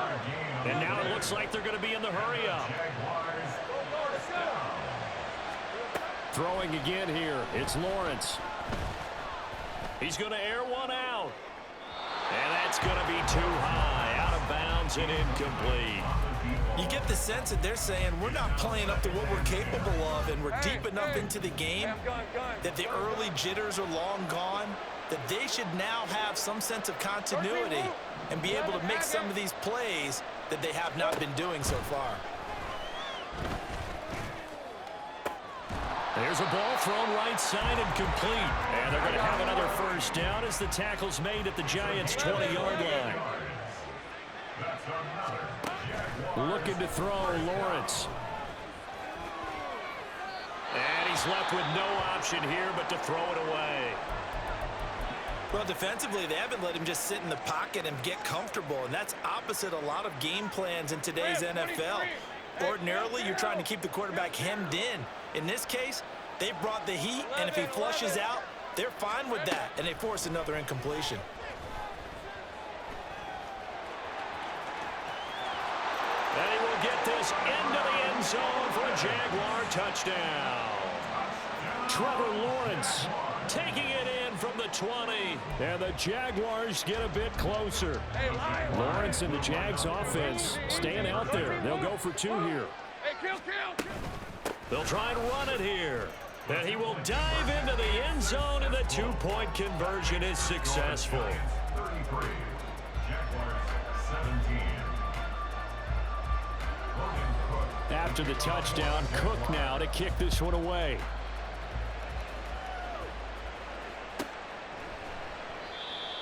B: And now it looks like they're going to be in the hurry-up. Throwing again here. It's Lawrence. He's going to air one out. And that's going to be too high. Out of bounds and incomplete.
A: You get the sense that they're saying we're not playing up to what we're capable of, and we're deep enough into the game that the early jitters are long gone, that they should now have some sense of continuity and be able to make some of these plays that they have not been doing so far.
B: There's a ball thrown right side and complete. And they're going to have another 1st down as the tackle's made at the Giants' 20-yard line. Looking to throw, Lawrence. And he's left with no option here but to throw it away.
A: Well, defensively, they haven't let him just sit in the pocket and get comfortable, and that's opposite a lot of game plans in today's NFL. Ordinarily, you're trying to keep the quarterback hemmed in. In this case, they brought the heat, and if he flushes out, they're fine with that, and they force another incompletion.
B: And he will get this into the end zone for a Jaguar touchdown. Trevor Lawrence taking it in from the 20. And the Jaguars get a bit closer. Lawrence and the Jags offense staying out there. They'll go for 2 here. They'll try and run it here. And he will dive into the end zone, and the 2-point conversion is successful. After the touchdown, Cook now to kick this one away.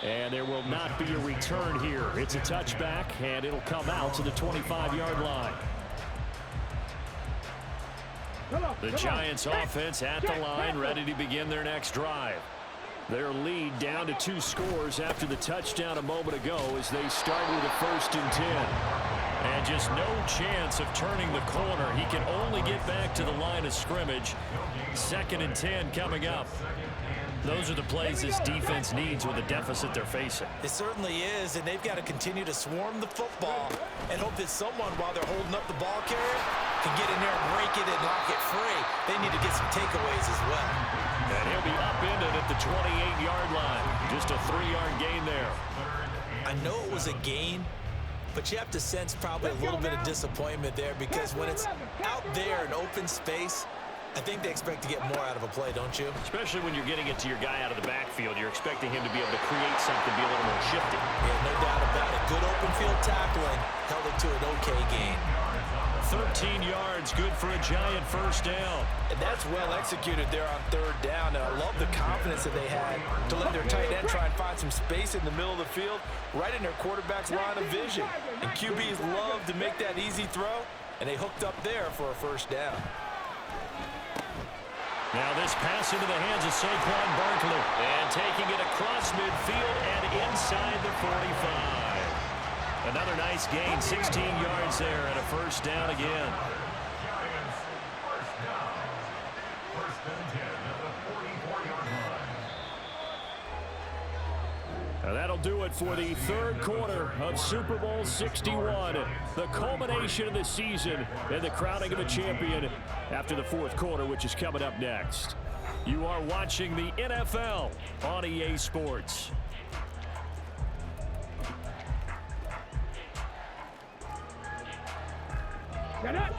B: And there will not be a return here. It's a touchback, and it'll come out to the 25-yard line. The Giants offense at the line, ready to begin their next drive. Their lead down to 2 scores after the touchdown a moment ago as they start with a 1st and 10. And just no chance of turning the corner. He can only get back to the line of scrimmage. 2nd and 10 coming up. Those are the plays this defense needs with the deficit they're facing.
A: It certainly is, and they've got to continue to swarm the football and hope that someone, while they're holding up the ball carrier, can get in there and break it and knock it free. They need to get some takeaways as well.
B: And he'll be upended at the 28-yard line. Just a 3-yard gain there.
A: I know it was a gain, but you have to sense probably a little bit of disappointment there because when it's out there in open space, I think they expect to get more out of a play, don't you?
B: Especially when you're getting it to your guy out of the backfield. You're expecting him to be able to create something, be a little more shifty.
A: Yeah, no doubt about it. Good open field tackling. Held it to an okay gain.
B: 13 yards, good for a Giant first down.
D: And that's well executed there on third down. And I love the confidence that they had to let their tight end try and find some space in the middle of the field, right in their quarterback's line of vision. And QBs love to make that easy throw, and they hooked up there for a first down.
B: Now this pass into the hands of Saquon Barkley. And taking it across midfield and inside the 45. Another nice gain, 16 yards there and a first down again. And that'll do it for the third quarter of Super Bowl 61. The culmination of the season and the crowning of a champion after the fourth quarter, which is coming up next. You are watching the NFL on EA Sports.
C: Get it.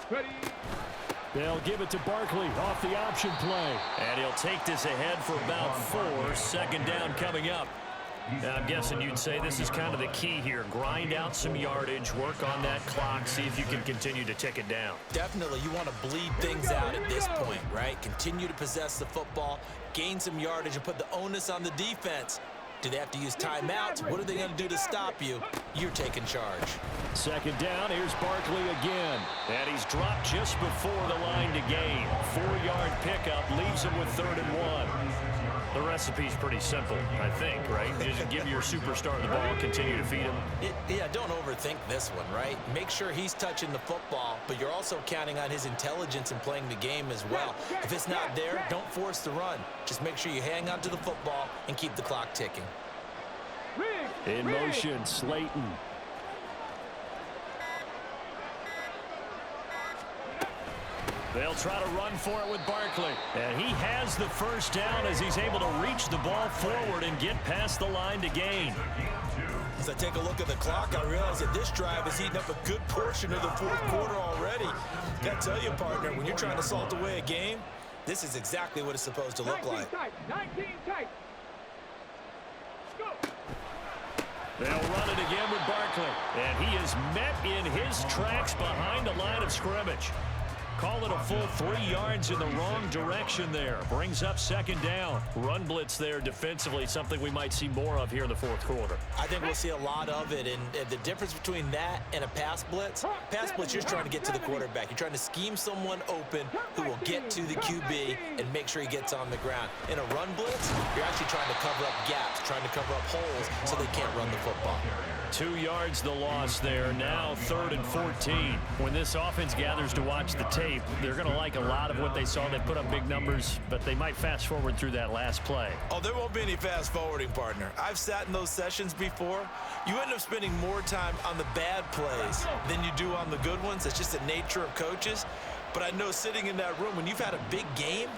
C: Ready.
B: They'll give it to Barkley off the option play. And he'll take this ahead for about 4. Second down coming up. Now, I'm guessing you'd say this is kind of the key here. Grind out some yardage, work on that clock, see if you can continue to tick it down.
A: Definitely, you want to bleed things out at this point, right? Continue to possess the football, gain some yardage, and put the onus on the defense. Do they have to use timeouts? What are they going to do to stop you? You're taking charge. Second down, here's Barkley again. And he's dropped just before the line to gain. 4-yard pickup leaves him with 3rd and 1.
B: The recipe's pretty simple, I think, right? Just give your superstar the ball, continue to feed him.
A: Yeah, don't overthink this one, right? Make sure he's touching the football, but you're also counting on his intelligence in playing the game as well. If it's not there, don't force the run. Just make sure you hang on to the football and keep the clock ticking.
B: In motion, Slayton. They'll try to run for it with Barkley. And he has the first down as he's able to reach the ball forward and get past the line to gain.
A: As I take a look at the clock, I realize that this drive is eating up a good portion of the fourth quarter already. Got to tell you, partner, when you're trying to salt away a game, this is exactly what it's supposed to look like.
C: 19 tight. Go.
B: They'll run it again with Barkley. And he is met in his tracks behind the line of scrimmage. Call it a full 3 yards in the wrong direction there. Brings up second down. Run blitz there defensively, something we might see more of here in the fourth quarter.
A: I think we'll see a lot of it, and the difference between that and a pass blitz, you're trying to get to the quarterback. You're trying to scheme someone open who will get to the QB and make sure he gets on the ground. In a run blitz, you're actually trying to cover up gaps, trying to cover up holes so they can't run the football.
B: 2 yards the loss there. Now 3rd and 14. When this offense gathers to watch the tape, they're going to like a lot of what they saw. They put up big numbers, but they might fast forward through that last play.
A: Oh, there won't be any fast forwarding, partner. I've sat in those sessions before. You end up spending more time on the bad plays than you do on the good ones. It's just the nature of coaches. But I know sitting in that room, when you've had a big game,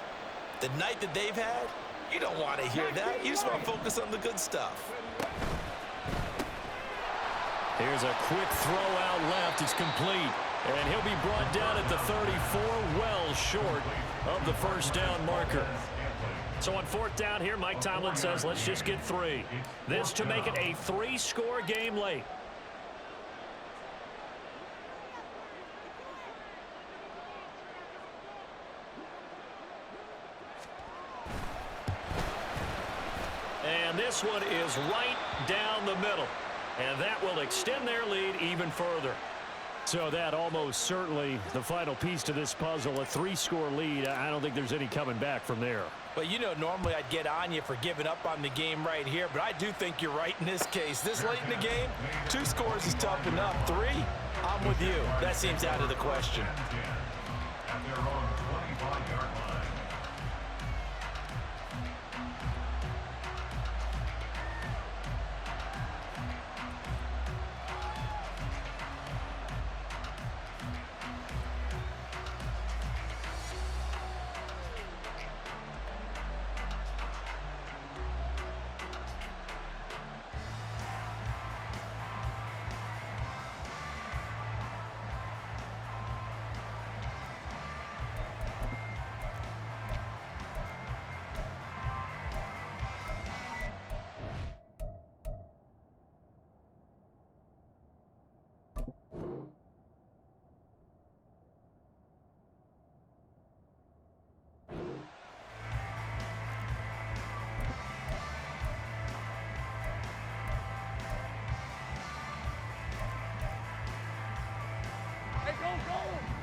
A: the night that they've had, you don't want to hear that. You just want to focus on the good stuff.
B: Here's a quick throw out left. It's complete. And he'll be brought down at the 34, well short of the first down marker. So on 4th down here, Mike Tomlin says, let's just get 3. This to make it a 3-score game late. And this one is right down the middle. And that will extend their lead even further. So that almost certainly the final piece to this puzzle, a 3-score lead. I don't think there's any coming back from there.
D: Well, you know, normally I'd get on you for giving up on the game right here, but I do think you're right in this case. This late in the game, 2 scores is tough enough. 3, I'm with you. That seems out of the question.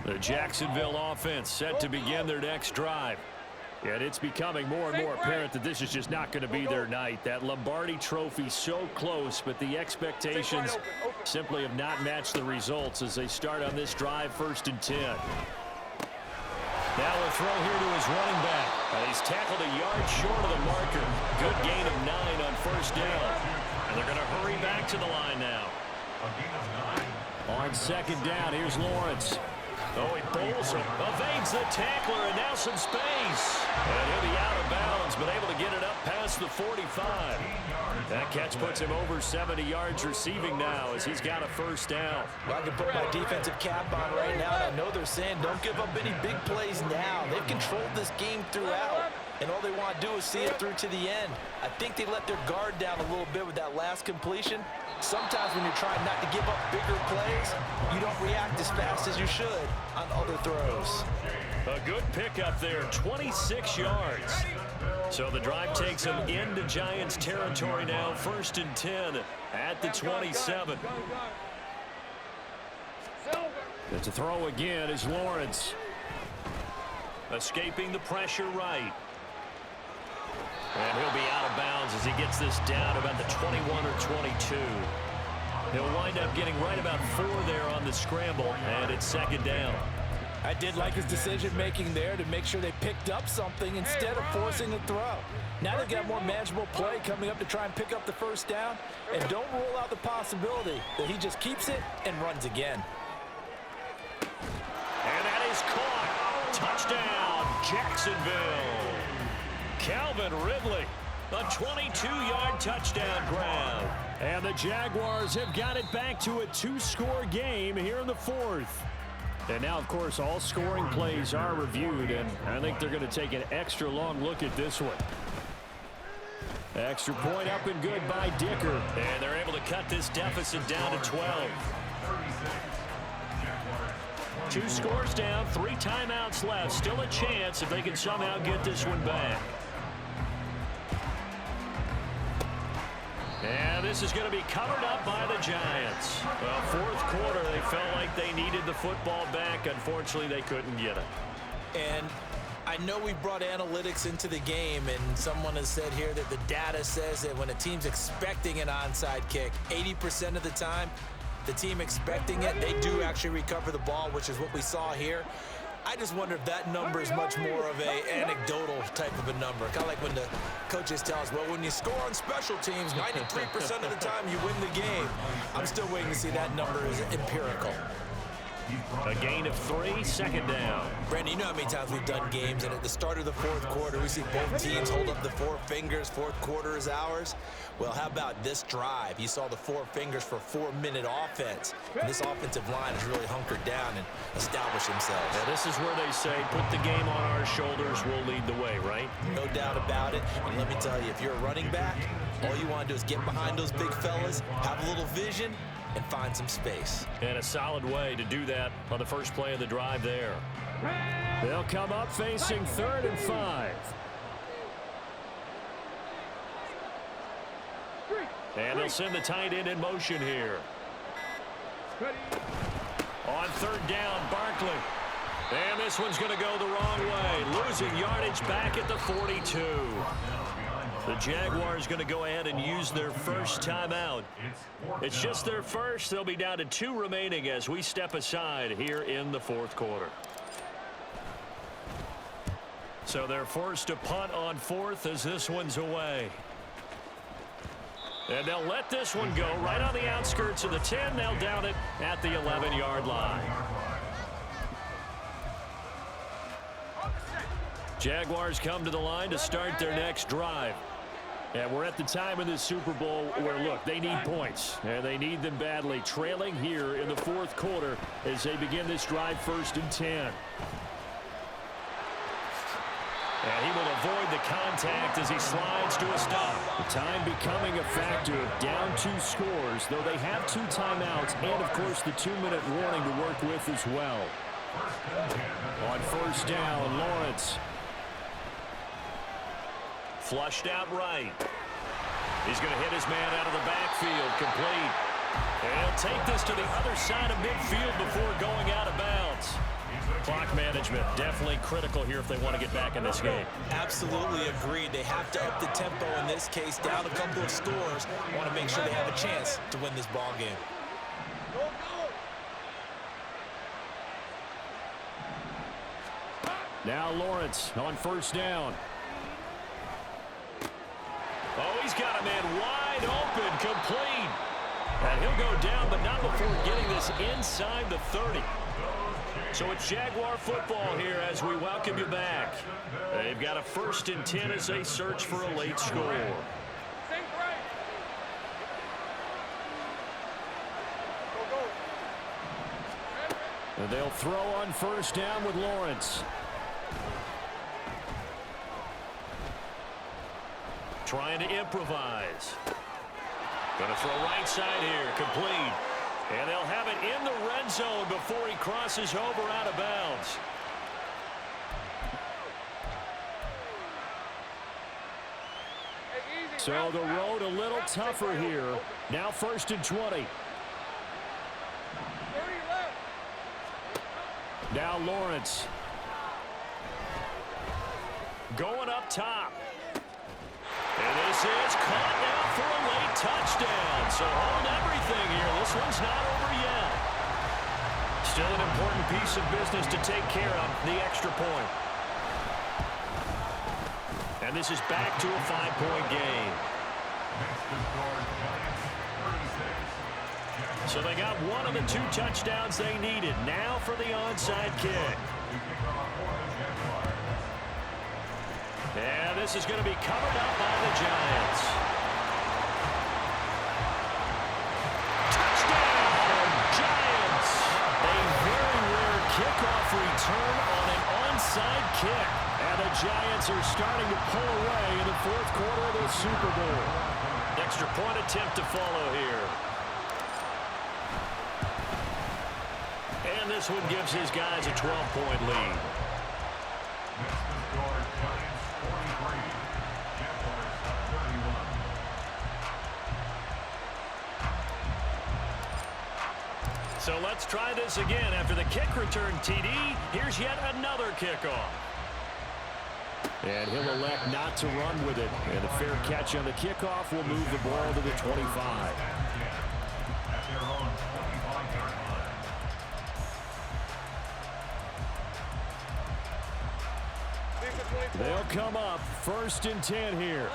B: The Jacksonville offense set to begin their next drive. And it's becoming more and more apparent that this is just not going to be their night. That Lombardi trophy so close, but the expectations simply have not matched the results as they start on this drive, 1st and 10. Now a throw here to his running back. He's tackled a yard short of the marker. Good gain of 9 on 1st down. And they're going to hurry back to the line now. On 2nd down, here's Lawrence. Oh, he bowls him, evades the tackler, and now some space. And he'll be out of bounds, but able to get it up past the 45. That catch puts him over 70 yards receiving now as he's got a 1st down.
A: Well, I can put my defensive cap on right now, and I know they're saying don't give up any big plays now. They've controlled this game throughout, and all they want to do is see it through to the end. I think they let their guard down a little bit with that last completion. Sometimes when you're trying not to give up bigger plays, you don't react as fast as you should on other throws.
B: A good pickup there, 26 yards. So the drive takes them into Giants territory now, 1st and 10 at the 27. And to throw again is Lawrence. Escaping the pressure right. And he'll be out of bounds as he gets this down about the 21 or 22. He'll wind up getting right about 4 there on the scramble, and it's 2nd down.
D: I did like his decision-making there to make sure they picked up something instead of forcing a throw. Now they've got more manageable play coming up to try and pick up the 1st down, and don't rule out the possibility that he just keeps it and runs again.
B: And that is caught. Touchdown, Jacksonville. Calvin Ridley, a 22-yard touchdown grab. And the Jaguars have got it back to a 2-score game here in the 4th. And now, of course, all scoring plays are reviewed, and I think they're going to take an extra long look at this one. Extra point up and good by Dicker. And they're able to cut this deficit down to 12. 2 scores down, 3 timeouts left. Still a chance if they can somehow get this one back. And this is going to be covered up by the Giants. Well, 4th quarter, they felt like they needed the football back. Unfortunately, they couldn't get it.
A: And I know we brought analytics into the game, and someone has said here that the data says that when a team's expecting an onside kick, 80% of the time, the team expecting it, they do actually recover the ball, which is what we saw here. I just wonder if that number is much more of a anecdotal type of a number. Kind of like when the coaches tell us, well, when you score on special teams, 93% of the time you win the game. I'm still waiting to see that number is empirical.
B: A gain of 3, 2nd down.
A: Brandon, you know how many times we've done games, and at the start of the 4th quarter, we see both teams hold up the 4 fingers, 4th quarter is ours. Well, how about this drive? You saw the 4 fingers for 4-minute offense. And this offensive line has really hunkered down and established themselves.
B: Now, this is where they say, put the game on our shoulders, we'll lead the way, right?
A: No doubt about it. And let me tell you, if you're a running back, all you want to do is get behind those big fellas, have a little vision, and find some space.
B: And a solid way to do that on the first play of the drive there. They'll come up facing 3rd and 5. And they'll send the tight end in motion here. On 3rd down, Barkley. And this one's going to go the wrong way. Losing yardage back at the 42. The Jaguars going to go ahead and use their first timeout. It's just their first. They'll be down to 2 remaining as we step aside here in the 4th quarter. So they're forced to punt on 4th as this one's away. And they'll let this one go right on the outskirts of the 10. They'll down it at the 11-yard line. Jaguars come to the line to start their next drive. And we're at the time in the Super Bowl where, look, they need points. And they need them badly. Trailing here in the 4th quarter as they begin this drive, 1st and 10. And he will avoid the contact as he slides to a stop. The time becoming a factor. Down 2 scores, though they have 2 timeouts and, of course, the 2-minute warning to work with as well. On 1st down, Lawrence. Flushed out right. He's going to hit his man out of the backfield, complete. And he'll take this to the other side of midfield before going out of bounds. Clock management, definitely critical here if they want to get back in this game.
A: Absolutely agreed. They have to up the tempo in this case, down a couple of scores. Want to make sure they have a chance to win this ball game.
B: Now Lawrence on first down. Oh, he's got a man wide open, complete. And he'll go down, but not before getting this inside the 30. So it's Jaguar football here as we welcome you back. They've got a 1st and 10 as they search for a late score. And they'll throw on first down with Lawrence. Trying to improvise. Going to throw right side here, complete. And they'll have it in the red zone before he crosses over out of bounds. So the road a little tougher here. Now 1st and 20. Now Lawrence. Going up top. And this is caught now for a late touchdown. So hold everything here. This one's not over yet. Still an important piece of business to take care of, the extra point. And this is back to a 5-point game. So they got one of the 2 touchdowns they needed. Now for the onside kick. And this is going to be covered up by the Giants. Touchdown, Giants! A very rare kickoff return on an onside kick. And the Giants are starting to pull away in the 4th quarter of the Super Bowl. Extra point attempt to follow here. And this one gives his guys a 12-point lead. So let's try this again. After the kick return TD, here's yet another kickoff. And he'll elect not to run with it. And a fair catch on the kickoff will move the ball to the 25. They'll come up 1st and 10 here.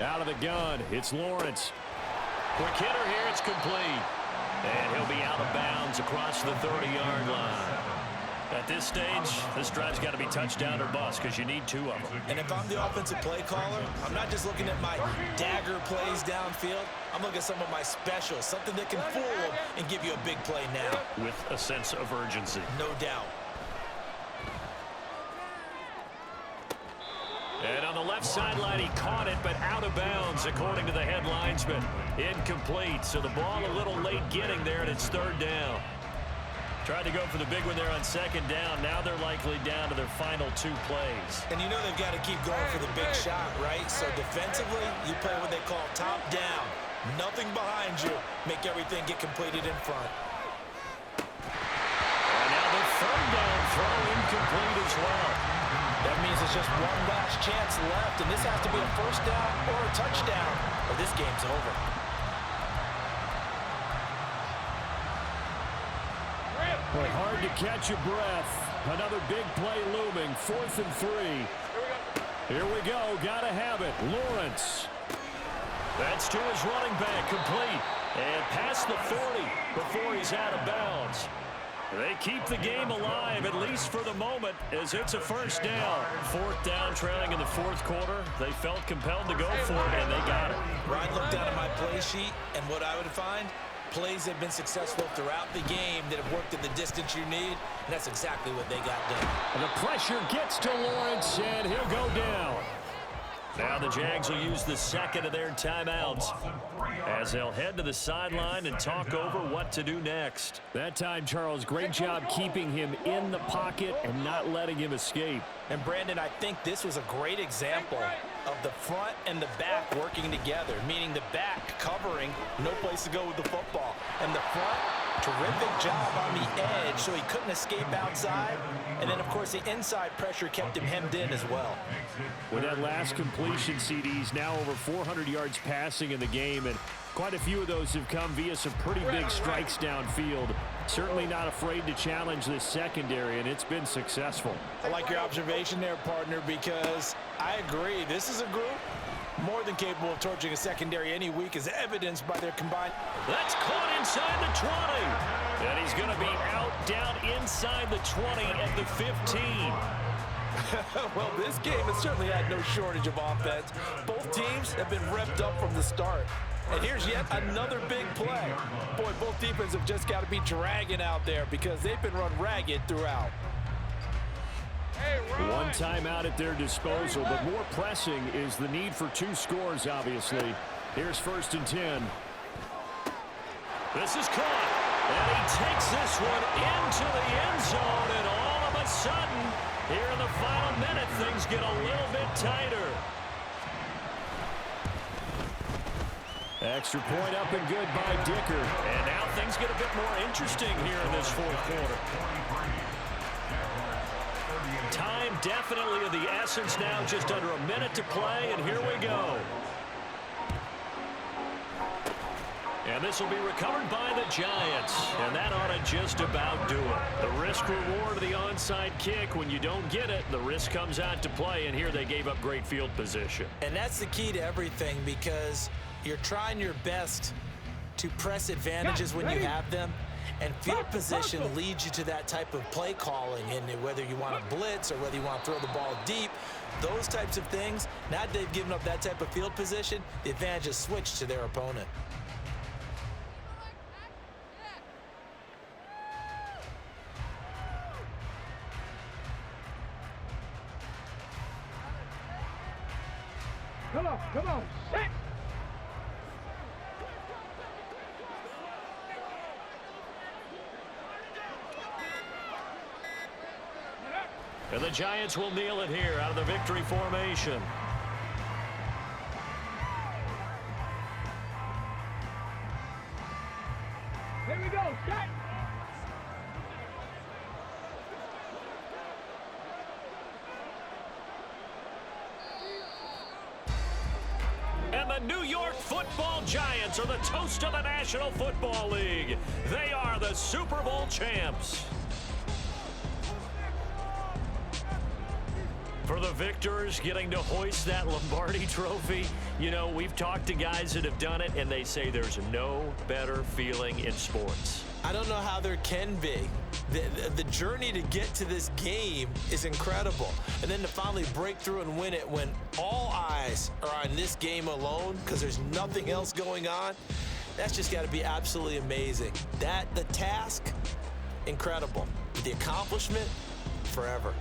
B: Out of the gun, it's Lawrence. Quick hitter here, it's complete. And he'll be out of bounds across the 30-yard line. At this stage, this drive's got to be touchdown or bust because you need 2 of them.
A: And if I'm the offensive play caller, I'm not just looking at my dagger plays downfield. I'm looking at some of my specials, something that can fool them and give you a big play now.
B: With a sense of urgency.
A: No doubt.
B: And on the left sideline, he caught it, but out of bounds, according to the head linesman. Incomplete, so the ball a little late getting there, and it's 3rd down. Tried to go for the big one there on 2nd down. Now they're likely down to their final 2 plays.
A: And you know they've got to keep going for the big shot, right? So defensively, you play what they call top down. Nothing behind you. Make everything get completed in front.
B: And now the 3rd down throw incomplete as well.
A: That means it's just one last chance left, and this has to be a 1st down or a touchdown, or this game's over.
B: Boy, hard to catch your breath. Another big play looming. 4th and 3. Here we go. Got to have it. Lawrence. That's to his running back. Complete. And past the 40 before he's out of bounds. They keep the game alive, at least for the moment, as it's a 1st down. 4th down, trailing in the 4th quarter. They felt compelled to go for it, and they got it.
A: Ryan looked down at my play sheet, and what I would find, plays have been successful throughout the game that have worked in the distance you need, and that's exactly what they got done.
B: And the pressure gets to Lawrence, and he'll go down. Now the Jags will use the second of their timeouts as they'll head to the sideline and talk over what to do next. That time, Charles, great job keeping him in the pocket and not letting him escape.
D: And Brandon, I think this was a great example of the front and the back working together, meaning the back covering, no place to go with the football, and the front, terrific job on the edge so he couldn't escape outside. And then, of course, the inside pressure kept him hemmed in as well.
B: With that last completion, CD's now over 400 yards passing in the game, and quite a few of those have come via some pretty big strikes downfield. Certainly not afraid to challenge this secondary, and it's been successful.
A: I like your observation there, partner, because I agree. This is a group more than capable of torching a secondary any week, as evidenced by their combined.
B: That's caught inside the 20. And he's going to be out down inside the 20 at the 15.
D: Well, this game has certainly had no shortage of offense. Both teams have been revved up from the start. And here's yet another big play. Boy, both defenses have just got to be dragging out there because they've been run ragged throughout.
B: One timeout at their disposal, but more pressing is the need for 2 scores, obviously. Here's 1st and 10. This is caught, and he takes this one into the end zone, and all of a sudden, here in the final minute, things get a little bit tighter. Extra point up and good by Dicker. And now things get a bit more interesting here in this 4th quarter. Time definitely of the essence now, just under a minute to play, and here we go. And this will be recovered by the Giants, and that ought to just about do it. The risk-reward of the onside kick, when you don't get it, the risk comes out to play, and here they gave up great field position.
A: And that's the key to everything, because you're trying your best to press advantages when you have them, and field position leads you to that type of play calling, and whether you want to blitz or whether you want to throw the ball deep, those types of things. Now that they've given up that type of field position, the advantage is switched to their opponent.
C: Come on, set.
B: And the Giants will kneel it here out of the victory formation.
C: Here we go, set.
B: And the New York Football Giants are the toast of the National Football League. They are the Super Bowl champs. For the victors, getting to hoist that Lombardi trophy, you know, we've talked to guys that have done it, and they say there's no better feeling in sports.
A: I don't know how there can be. The journey to get to this game is incredible. And then to finally break through and win it when all eyes are on this game alone because there's nothing else going on, that's just got to be absolutely amazing. The task, incredible. The accomplishment, forever.